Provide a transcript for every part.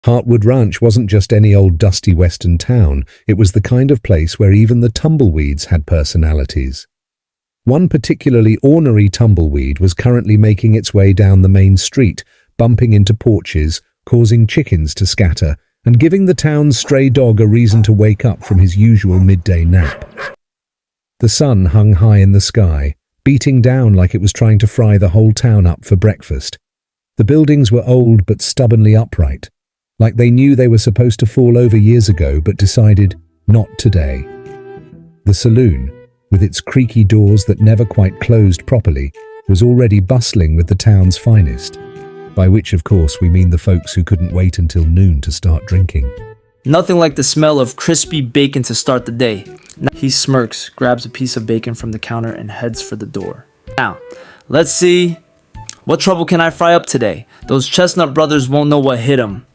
Heartwood Ranch wasn't just any old dusty western town, it was the kind of place where even the tumbleweeds had personalities. One particularly ornery tumbleweed was currently making its way down the main street, bumping into porches, causing chickens to scatter, and giving the town's stray dog a reason to wake up from his usual midday nap. The sun hung high in the sky, beating down like it was trying to fry the whole town up for breakfast. The buildings were old but stubbornly upright, like they knew they were supposed to fall over years ago but decided not today. The saloon, with its creaky doors that never quite closed properly, was already bustling with the town's finest, by which of course we mean the folks who couldn't wait until noon to start drinking. Nothing like the smell of crispy bacon to start the day. He smirks, grabs a piece of bacon from the counter and heads for the door. Now, let's see. What trouble can I fry up today? Those Chestnut brothers won't know what hit them.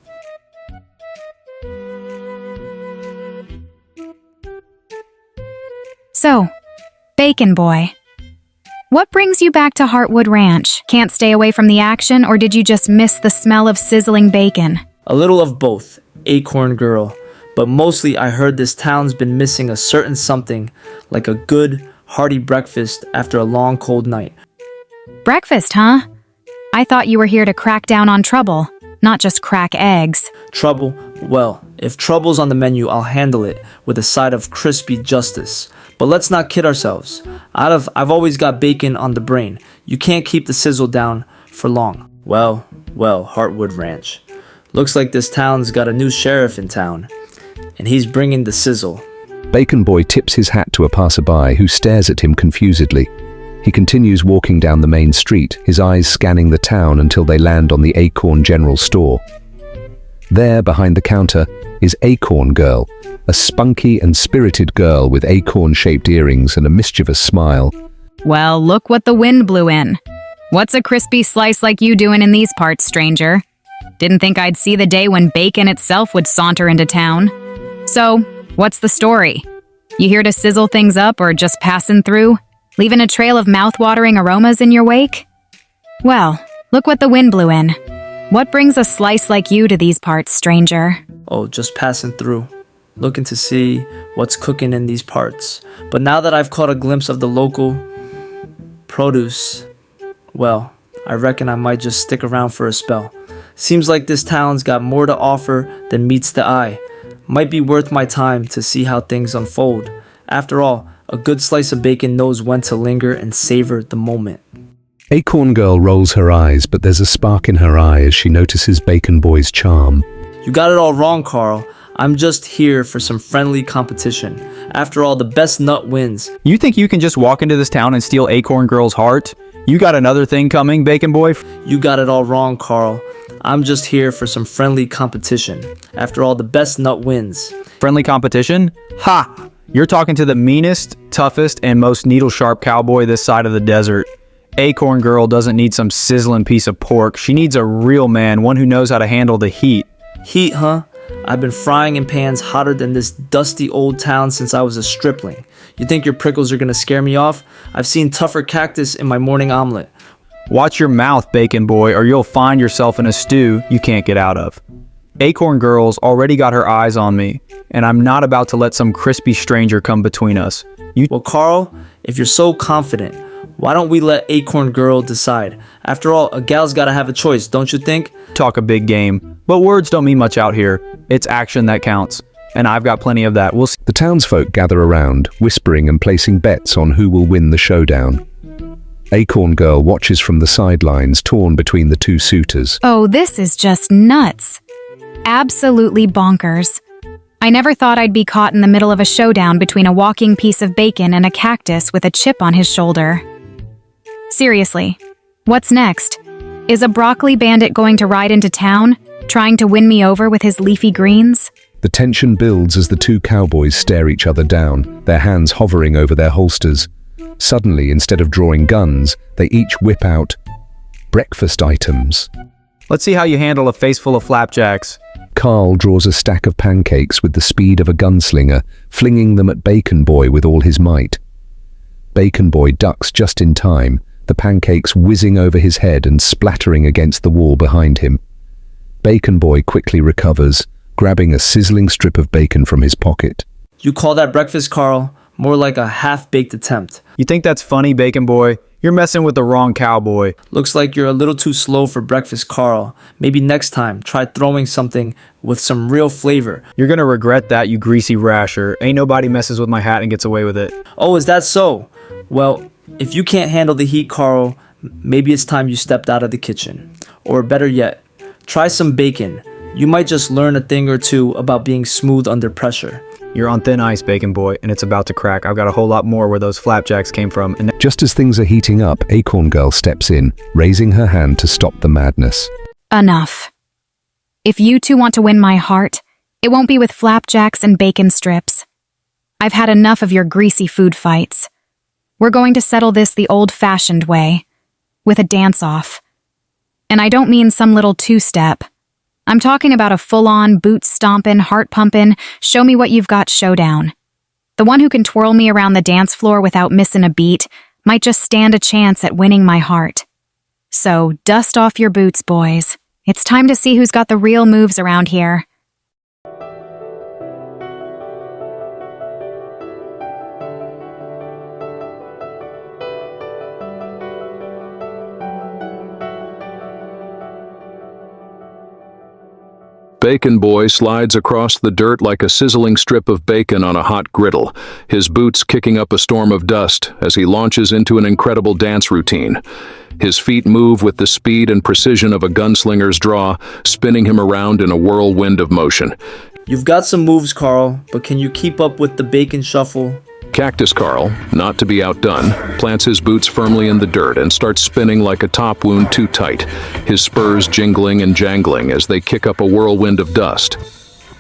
So, Bacon Boy, what brings you back to Heartwood Ranch? Can't stay away from the action, or did you just miss the smell of sizzling bacon? A little of both, Acorn Girl. But mostly I heard this town's been missing a certain something, like a good, hearty breakfast after a long cold night. Breakfast, huh? I thought you were here to crack down on trouble, not just crack eggs. Trouble? Well, if trouble's on the menu, I'll handle it with a side of crispy justice. But let's not kid ourselves. I've always got bacon on the brain. You can't keep the sizzle down for long. Well, Heartwood Ranch. Looks like this town's got a new sheriff in town, and he's bringing the sizzle. Bacon Boy tips his hat to a passerby who stares at him confusedly. He continues walking down the main street, his eyes scanning the town until they land on the Acorn General Store. There, behind the counter, is Acorn Girl, a spunky and spirited girl with acorn-shaped earrings and a mischievous smile. Well, look what the wind blew in. What's a crispy slice like you doing in these parts, stranger? Didn't think I'd see the day when bacon itself would saunter into town. So, what's the story? You here to sizzle things up or just passing through, leaving a trail of mouth-watering aromas in your wake? Well, look what the wind blew in. What brings a slice like you to these parts, stranger? Oh, just passing through, looking to see what's cooking in these parts. But now that I've caught a glimpse of the local produce, well, I reckon I might just stick around for a spell. Seems like this town's got more to offer than meets the eye. Might be worth my time to see how things unfold. After all, a good slice of bacon knows when to linger and savor the moment. Acorn Girl rolls her eyes, but there's a spark in her eye as she notices Bacon Boy's charm. You got it all wrong, Carl. I'm just here for some friendly competition. After all, the best nut wins. You think you can just walk into this town and steal Acorn Girl's heart? You got another thing coming, Bacon Boy? You got it all wrong, Carl. I'm just here for some friendly competition. After all, the best nut wins. Friendly competition? Ha! You're talking to the meanest, toughest, and most needle-sharp cowboy this side of the desert. Acorn Girl doesn't need some sizzling piece of pork. She needs a real man, one who knows how to handle the heat. Heat, huh? I've been frying in pans hotter than this dusty old town since I was a stripling. You think your prickles are gonna scare me off? I've seen tougher cactus in my morning omelet. Watch your mouth, Bacon Boy, or you'll find yourself in a stew you can't get out of. Acorn Girl's already got her eyes on me, and I'm not about to let some crispy stranger come between us. Well, Carl, if you're so confident, why don't we let Acorn Girl decide? After all, a gal's gotta have a choice, don't you think? Talk a big game, but words don't mean much out here. It's action that counts, and I've got plenty of that. We'll see. The townsfolk gather around, whispering and placing bets on who will win the showdown. Acorn Girl watches from the sidelines, torn between the two suitors. Oh, this is just nuts. Absolutely bonkers. I never thought I'd be caught in the middle of a showdown between a walking piece of bacon and a cactus with a chip on his shoulder. Seriously, what's next? Is a broccoli bandit going to ride into town, trying to win me over with his leafy greens? The tension builds as the two cowboys stare each other down, their hands hovering over their holsters. Suddenly, instead of drawing guns, they each whip out breakfast items. Let's see how you handle a face full of flapjacks. Carl draws a stack of pancakes with the speed of a gunslinger, flinging them at Bacon Boy with all his might. Bacon Boy ducks just in time, the pancakes whizzing over his head and splattering against the wall behind him. Bacon Boy quickly recovers, grabbing a sizzling strip of bacon from his pocket. You call that breakfast, Carl? More like a half-baked attempt. You think that's funny, Bacon Boy? You're messing with the wrong cowboy. Looks like you're a little too slow for breakfast, Carl. Maybe next time, try throwing something with some real flavor. You're gonna regret that, you greasy rasher. Ain't nobody messes with my hat and gets away with it. Oh, is that so? Well, if you can't handle the heat, Carl, maybe it's time you stepped out of the kitchen. Or better yet, try some bacon. You might just learn a thing or two about being smooth under pressure. You're on thin ice, Bacon Boy, and it's about to crack. I've got a whole lot more where those flapjacks came from. And Just as things are heating up, Acorn Girl steps in, raising her hand to stop the madness. Enough. If you two want to win my heart, it won't be with flapjacks and bacon strips. I've had enough of your greasy food fights. We're going to settle this the old-fashioned way, with a dance-off. And I don't mean some little two-step. I'm talking about a full-on, boot-stompin', heart-pumpin', show-me-what-you've-got showdown. The one who can twirl me around the dance floor without missing a beat might just stand a chance at winning my heart. So, dust off your boots, boys. It's time to see who's got the real moves around here. Bacon Boy slides across the dirt like a sizzling strip of bacon on a hot griddle, his boots kicking up a storm of dust as he launches into an incredible dance routine. His feet move with the speed and precision of a gunslinger's draw, spinning him around in a whirlwind of motion. You've got some moves, Carl, but can you keep up with the bacon shuffle? Cactus Carl, not to be outdone, plants his boots firmly in the dirt and starts spinning like a top wound too tight, his spurs jingling and jangling as they kick up a whirlwind of dust.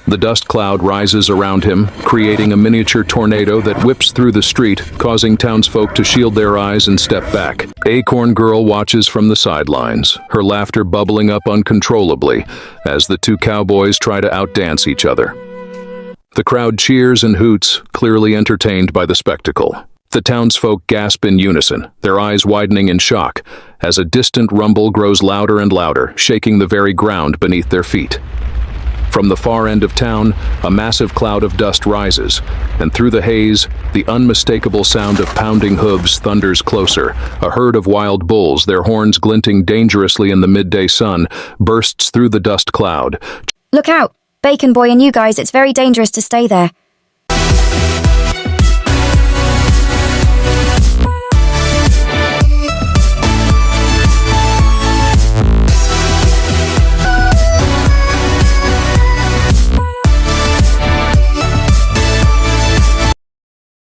The dust cloud rises around him, creating a miniature tornado that whips through the street, causing townsfolk to shield their eyes and step back. Acorn Girl watches from the sidelines, her laughter bubbling up uncontrollably as the two cowboys try to outdance each other. The crowd cheers and hoots, clearly entertained by the spectacle. The townsfolk gasp in unison, their eyes widening in shock, as a distant rumble grows louder and louder, shaking the very ground beneath their feet. From the far end of town, a massive cloud of dust rises, and through the haze, the unmistakable sound of pounding hooves thunders closer. A herd of wild bulls, their horns glinting dangerously in the midday sun, bursts through the dust cloud. Look out! Bacon Boy and you guys, it's very dangerous to stay there.